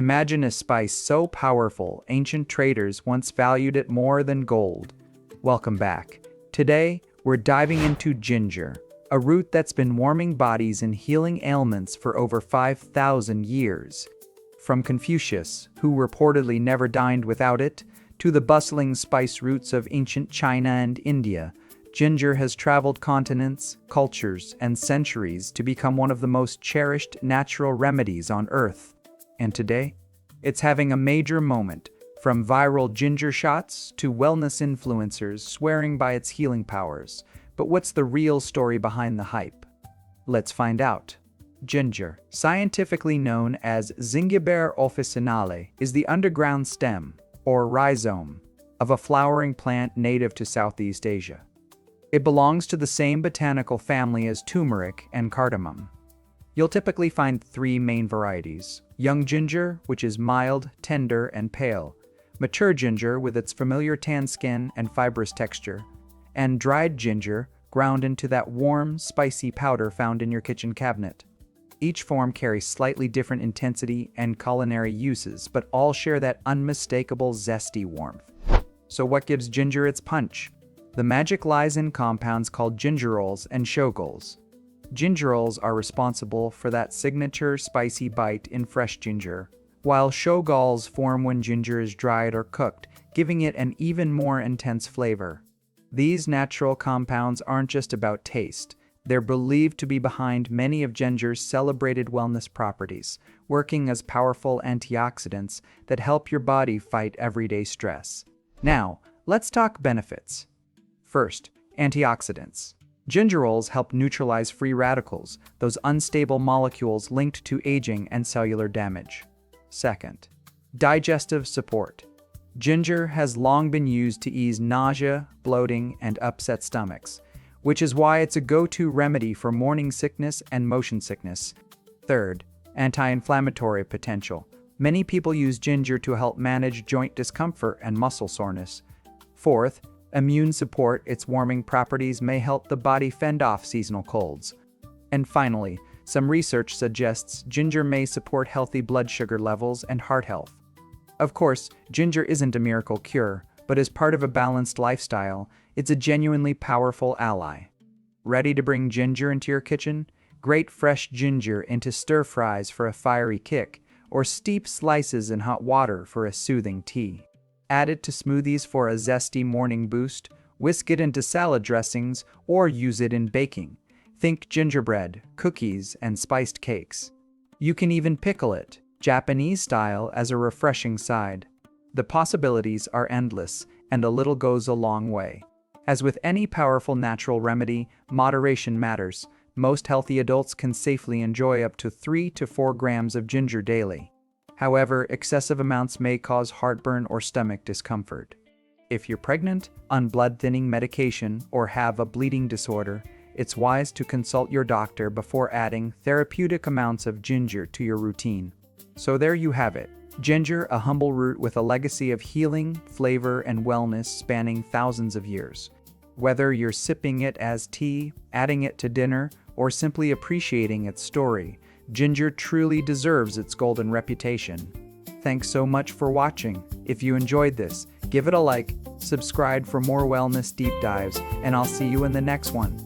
Imagine a spice so powerful, ancient traders once valued it more than gold. Welcome back. Today, we're diving into ginger, a root that's been warming bodies and healing ailments for over 5,000 years. From Confucius, who reportedly never dined without it, to the bustling spice roots of ancient China and India, ginger has traveled continents, cultures, and centuries to become one of the most cherished natural remedies on Earth. And today, it's having a major moment, from viral ginger shots to wellness influencers swearing by its healing powers. But what's the real story behind the hype? Let's find out. Ginger, scientifically known as Zingiber officinale, is the underground stem, or rhizome, of a flowering plant native to Southeast Asia. It belongs to the same botanical family as turmeric and cardamom. You'll typically find three main varieties: young ginger, which is mild, tender, and pale; mature ginger with its familiar tan skin and fibrous texture; and dried ginger, ground into that warm, spicy powder found in your kitchen cabinet. Each form carries slightly different intensity and culinary uses, but all share that unmistakable zesty warmth. So what gives ginger its punch? The magic lies in compounds called gingerols and shogaols. Gingerols are responsible for that signature spicy bite in fresh ginger, while shogaols form when ginger is dried or cooked, giving it an even more intense flavor. These natural compounds aren't just about taste. They're believed to be behind many of ginger's celebrated wellness properties, working as powerful antioxidants that help your body fight everyday stress. Now, let's talk benefits. First, antioxidants. Gingerols help neutralize free radicals, those unstable molecules linked to aging and cellular damage. Second, digestive support. Ginger has long been used to ease nausea, bloating, and upset stomachs, which is why it's a go-to remedy for morning sickness and motion sickness. Third, anti-inflammatory potential. Many people use ginger to help manage joint discomfort and muscle soreness. Fourth, immune support. Its warming properties may help the body fend off seasonal colds. And finally, some research suggests ginger may support healthy blood sugar levels and heart health. Of course, ginger isn't a miracle cure, but as part of a balanced lifestyle, it's a genuinely powerful ally. Ready to bring ginger into your kitchen? Grate fresh ginger into stir fries for a fiery kick, or steep slices in hot water for a soothing tea. Add it to smoothies for a zesty morning boost, whisk it into salad dressings, or use it in baking. Think gingerbread, cookies, and spiced cakes. You can even pickle it, Japanese style, as a refreshing side. The possibilities are endless, and a little goes a long way. As with any powerful natural remedy, moderation matters. Most healthy adults can safely enjoy up to 3 to 4 grams of ginger daily. However, excessive amounts may cause heartburn or stomach discomfort. If you're pregnant, on blood-thinning medication, or have a bleeding disorder, it's wise to consult your doctor before adding therapeutic amounts of ginger to your routine. So there you have it. Ginger, a humble root with a legacy of healing, flavor, and wellness spanning thousands of years. Whether you're sipping it as tea, adding it to dinner, or simply appreciating its story, ginger truly deserves its golden reputation. Thanks so much for watching. If you enjoyed this, give it a like, subscribe for more wellness deep dives, and I'll see you in the next one.